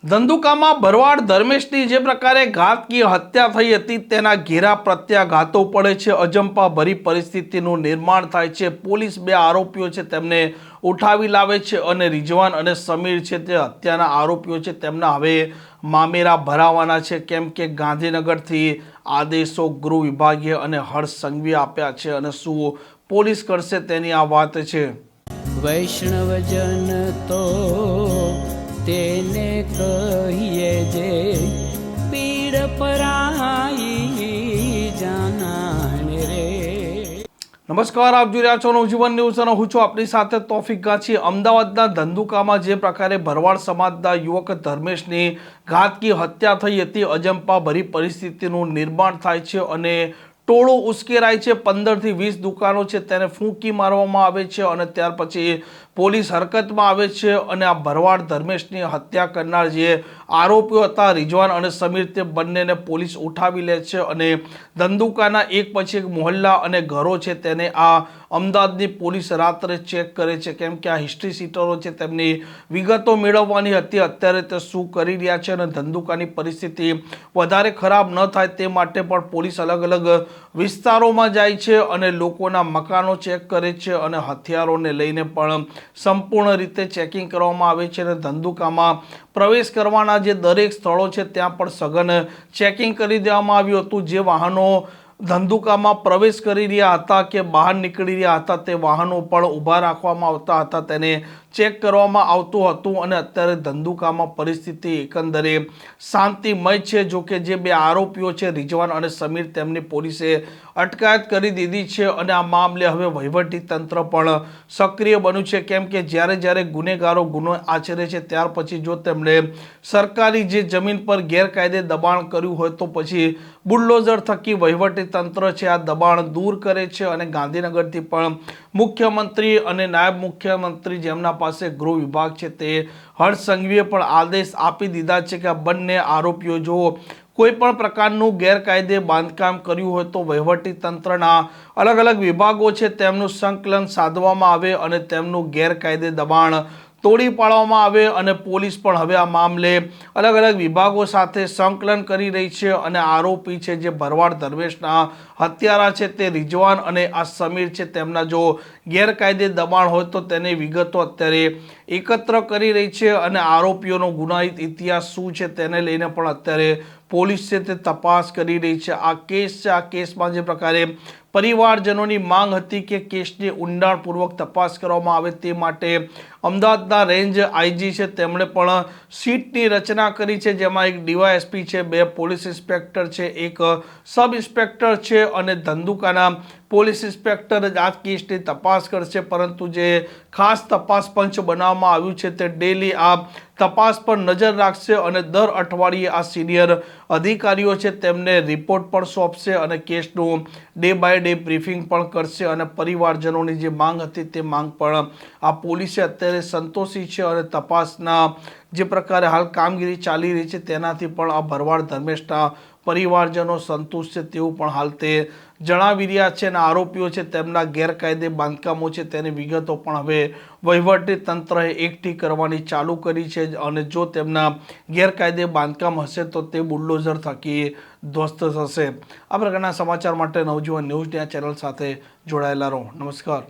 ધંધુકામાં ભરવાડ ધર્મેશની જે પ્રકારે ઘાતકીય હત્યા થઈ હતી તેના ઘેરા પ્રત્યાઘાતો પડે છે। અજંપા ભરી પરિસ્થિતિનું નિર્માણ થાય છે। પોલીસ બે આરોપીઓ છે તેમને ઉઠાવી લાવે છે અને રિઝવાન અને સમીર છે તે હત્યાના આરોપીઓ છે તેમના હવે મામેરા ભરાવાના છે, કેમ કે ગાંધીનગરથી આદેશો ગૃહ વિભાગે અને હર્ષ સંઘવીએ આપ્યા છે અને શું પોલીસ કરશે તેની આ વાત છે। વૈષ્ણવજન તો તેને કહીએ જે પીડ પરાઈ જાનાને રે। નમસ્કાર, આપ જોઈ રહ્યા છો નવજીવન ન્યૂઝ અને હું છું આપની સાથે તોફિક ગાંચી। અમદાવાદના ધંધુકામાં જે પ્રકારે ભરવાડ સમાજના યુવક ધર્મેશની ઘાતકી હત્યા થઈ હતી, અજંપા ભરી પરિસ્થિતિનું નિર્માણ થાય છે અને ટોળું ઉશ્કેરાય છે। 15 થી 20 દુકાનો છે તેને ફૂંકી મારવામાં આવે છે અને ત્યાર પછી પોલીસ હરકતમાં આવે છે અને આ ભરવાડ ધર્મેશની હત્યા કરનાર જે આરોપીઓ હતા રિઝવાન અને સમીર, તે બંનેને પોલીસ ઉઠાવી લે છે અને ધંધુકાના એક પછી એક મોહલ્લા અને ઘરો છે તેને આ અમદાવાદની પોલીસ રાત્રે ચેક કરે છે, કેમ કે આ હિસ્ટ્રી સીટરો છે તેમની વિગતો મેળવવાની હતી અત્યારે તે શું કરી રહ્યા છે અને ધંધુકાની પરિસ્થિતિ વધારે ખરાબ ન થાય તે માટે પણ પોલીસ અલગ અલગ વિસ્તારોમાં જાય છે અને લોકોના મકાનો ચેક કરે છે અને હથિયારોને લઈને પણ સંપૂર્ણ રીતે ચેકિંગ કરવામાં આવે છે અને ધંધુકામાં પ્રવેશ કરવાના જે દરેક સ્થળો છે ત્યાં પણ સઘન ચેકિંગ કરી દેવામાં આવ્યું હતું। જે વાહનો ધંધુકામાં પ્રવેશ કરી રહ્યા હતા કે બહાર નીકળી રહ્યા હતા તે વાહનો પણ ઊભા રાખવામાં આવતા હતા, તેને ચેક કરવામાં આવતું હતું અને અત્યારે ધંધુકામાં પરિસ્થિતિ એકંદરે શાંતિમય છે। જો કે જે બે આરોપીઓ છે રિઝવાન અને સમીર, તેમની પોલીસે અટકાયત કરી દીધી છે અને આ મામલે હવે વહીવટી તંત્ર પણ સક્રિય બન્યું છે, કેમ કે જ્યારે ગુનેગારો ગુનો આચરે છે ત્યાર પછી જો તેમણે સરકારી જે જમીન પર ગેરકાયદે દબાણ કર્યું હોય તો પછી બુલડોઝર થકી વહીવટી તંત્ર છે આ દબાણ દૂર કરે છે અને ગાંધીનગરથી પણ મુખ્યમંત્રી અને નાયબ મુખ્યમંત્રી જેમના પાસે ગૃહ વિભાગ છે તે હર્ષ સંઘવીએ પણ આદેશ આપી દીધા છે કે આ બંને આરોપીઓ જો કોઈ પણ પ્રકારનું ગેરકાયદે બાંધકામ કર્યું હોય તો વહીવટી તંત્રના અલગ અલગ વિભાગો છે તેમનું સંકલન સાધવામાં આવે અને તેમનું ગેરકાયદે દબાણ તોડી પાડવામાં આવે અને પોલીસ પણ હવે આ મામલે અલગ અલગ વિભાગો સાથે સંકલન કરી રહી છે અને આરોપી છે જે ભરવાડ ધર્મેશના હત્યારા છે તે રિઝવાન અને આ સમીર છે તેમના જો ગેરકાયદે દબાણ હોય તો તેની વિગતો અત્યારે એકત્ર કરી રહી છે અને આરોપીઓનો ગુનાહિત ઇતિહાસ શું છે તેને લઈને પણ અત્યારે પોલીસ છે તે તપાસ કરી રહી છે। આ કેસ છે, આ કેસમાં જે પ્રકારે પરિવારજનોની માંગ હતી કે કેસની ઊંડાણપૂર્વક તપાસ કરવામાં આવે તે માટે અમદાવાદના રેન્જ આઈજી છે તેમણે પણ સીટની રચના કરી છે, જેમાં એક ડીવાયએસપી છે, 2 પોલીસ ઇન્સ્પેક્ટર છે, એક સબ ઇન્સ્પેક્ટર છે અને ધંધુકાના પોલીસ ઇન્સ્પેક્ટર જ આ કેસની તપાસ કરશે। પરંતુ જે ખાસ તપાસ પંચ બનાવવામાં આવ્યું છે તે ડેલી આ તપાસ પર નજર રાખશે અને દર અઠવાડિયે આ સિનિયર અધિકારીઓ છે તેમને રિપોર્ટ પણ સોંપશે અને કેસનું ડે બાય ડે બ્રીફિંગ પણ કરશે અને પરિવારજનોની જે માંગ હતી તે માંગ પણ આ પોલીસે અત્યારે સંતોષી છે અને તપાસના જે પ્રકારે હાલ કામગીરી ચાલી રહી છે તેનાથી પણ આ ભરવાડ ધર્મેશના પરિવારજનો સંતુષ્ટ છે તેવું પણ હાલ તે જણાવી રહ્યા છે અને આરોપીઓ છે તેમના ગેરકાયદે બાંધકામો છે તેની વિગતો પણ હવે વહીવટી તંત્રએ એકઠી કરવાની ચાલુ કરી છે અને જો તેમના ગેરકાયદે બાંધકામ હશે તો તે બુલડોઝર થકી ધ્વસ્ત થશે। આ પ્રકારના સમાચાર માટે નવજીવન ન્યૂઝની આ ચેનલ સાથે જોડાયેલા રહો। નમસ્કાર।